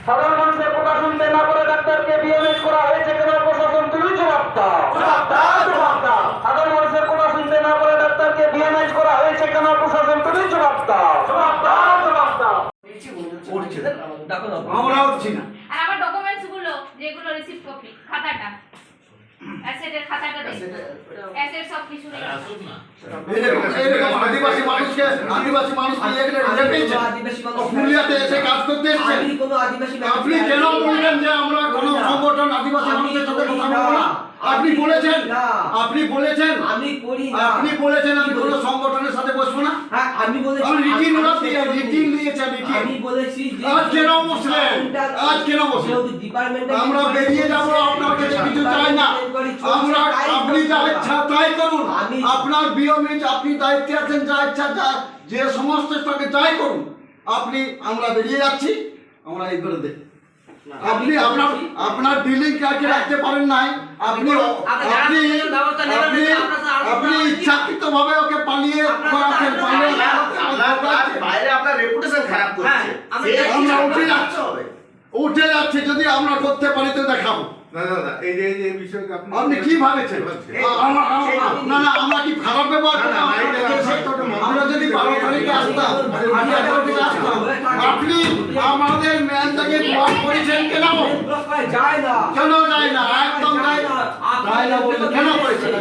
সাধারণ মানুষের কথা শুনতে না করে ডাক্তারকে বিএমএস করা হয়েছে কেন? প্রশাসন তুমি জবাব দাও। সাধারণ মানুষের কথা শুনতে না করে ডাক্তারকে বিএমএস করা হয়েছে কেন? প্রশাসন তুমি জবাব দাও। আমরা উঠছি না। আর আমার ডকুমেন্টস গুলো যেগুলো রিসিভ কপি খাতাটা অ্যাসেটের খাতাটা দেন অ্যাসেট সব কিছু রেখে আসুন না। এরকম আদিবাসী মানুষকে এখানে রেখেছে পুরুলিয়াতে এসে কাজ করতে এসেছে। আপনি কেন বললেন যে আমরা কোনো সংগঠন আদিবাসী মানুষের সাথে কথা বলবো না? আপনি বলেছেন আমি কোনো সংগঠনের সাথে বসবো না। আমি বলেছি আমরা বেরিয়ে যাবো, আপনার কাছে কিছু চাই না। আমরা আপনি যা ইচ্ছা তাই করুন, আপনার বিয়মিত আপনি দায়িত্বে আছেন, যা ইচ্ছা যে সমস্ত তাকে যাই করুন আপনি। আমরা বেরিয়ে যাচ্ছি, আমরা এই করে দেখ আপনি আপনার বিল্ডিং কাকে রাখতে পারেন নাই। আপনি ইচ্ছাকৃত ভাবে ওকে পালিয়ে বাইরে আপনার রেপুটেশন খারাপ করছে। আমরা উঠে যাচ্ছে যদি আমরা করতে পারি তো দেখাবো। আপনি কি ভাবেছেন? না আমরা কি খারাপ ব্যবহার করলাম? আমরা যদি 12 তারিখে আসতাম, আপনি আমাদের ম্যানটাকে ব্লক করেছেন কেন? কেন যায় না? একদম যায় না। কেন করেছেন?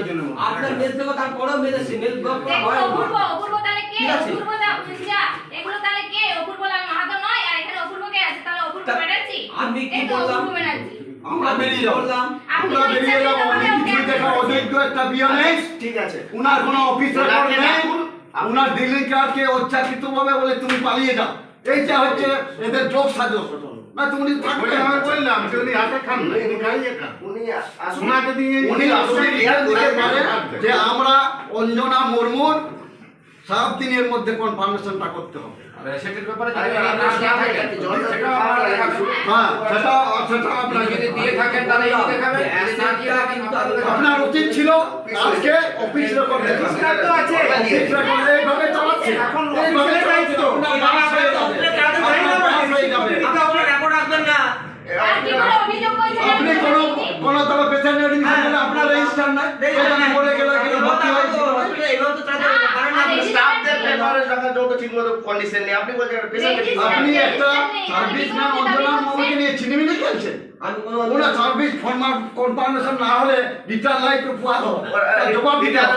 আপনার মেল থেকে তারপরেও মেলেছে মেল ব্লক করা হয়। অপূর্ব তাহলে কে? অপূর্ব দা বুঝিয়া এগুলো তাহলে কে? অপূর্ব বলে আমি মাহাতো নয়, আর এখানে অপূর্ব কে আছে? তাহলে অপূর্ব ব্যানার্জি। আমি কি এই তো বললাম? অপূর্ব ব্যানার্জি। আমরা বেরিয়ে যাবো। আমরা বেরিয়ে যাবো। উনি কিছু দেখা অযোগ্য একটা বিএমএস, ঠিক আছে, উনার কোনো অফিস রেকর্ড নেই। উনার ডিলিং কার্ডকে অচ্ছাকৃত ভাবে বলে তুমি পালিয়ে যাও। এইটা হচ্ছে এদের যোগ সাজো না। তুমি থাকবে আমি বললাম যে উনি হাতে খান না, উনি খাইয়ে খান। উনাকে দিয়ে উনি আসলে দিতে পারে যে আমরা অঞ্জনা মুর্মুর 7 দিনের মধ্যে কনফার্মেশনটা করতে হবে। সেটার ব্যাপারে আপনার উচিত ছিল আজকে অফিস রেকর্ড এইভাবে চালাচ্ছে। আপনি কোনো তবে পেছনে আপনার রেজিস্টার নাই, বলে গেল ভর্তি হয়েছে। আপনি একটা সার্ভিসম্যান অঞ্জনার মামাকে নিয়ে ছিনিমিনি খেলছেন। ওরা সার্ভিস কনফার্মেশন না হলে রিটার্ন লাইট পুয়া দাও, জবাব দিতে হবে।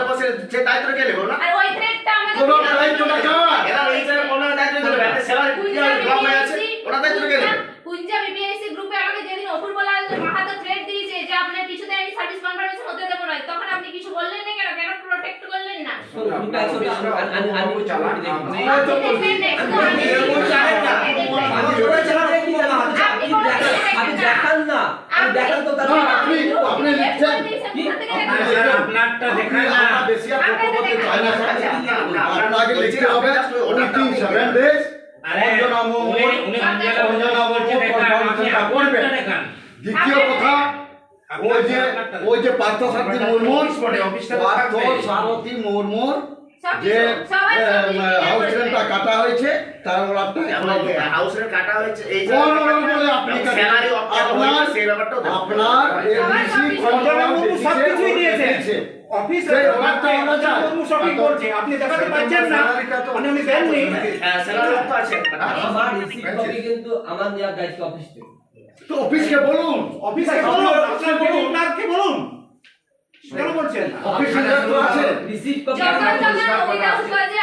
সে দায়িত্ব কে নেব না? আর ওই থ্রেডটা আমাদের কোনো দায়িত্বটা কার? এরা রেজিস্টার কোন দায়িত্ব নেবে? একটা স্যালারি ব্লক হয়ে আছে, ওরা দায়িত্ব কে নেবে? পুঞ্জাবি বিএসসি গ্রুপে আমাকে যেদিন অপূর্ব লাল মাহাতো থ্রেড দিয়েছে যে আপনার কিছুতে আমি সার্ভিস কনফার্মেশন হতে দেব না, তখন আপনি কিছু বললেন না কেন? কেন প্রোটেক্ট করলেন না? দ্বিতীয় কথা, ওই যে পার্থসারথী মুর্মুর যে হাউস রেন্টটা কাটা হয়েছে তার অর্ডারটা হাউস রেন্ট কাটা হয়েছে। এই যে কোন বলে আপনি স্যালারি আপনার সেই ব্যাপারটা আপনার এমসি সবকিছুই দিয়েছে অফিস সবই করছে, আপনি দেখাতে পাচ্ছেন না, মানে আমি দেননি। স্যালারি তো আছে, আমার রিসিভ কপি কিন্তু আমার নেওয়ার দায়িত্ব অফিস থেকে। তো অফিসকে বলুন, অফিসে বলুন, আপনার বলুন, আপনাকে বলুন, কেন বলছেন? অফিসে তো আছে রিসিভ কপি যখন তখন ওইটা সুপারভাইজার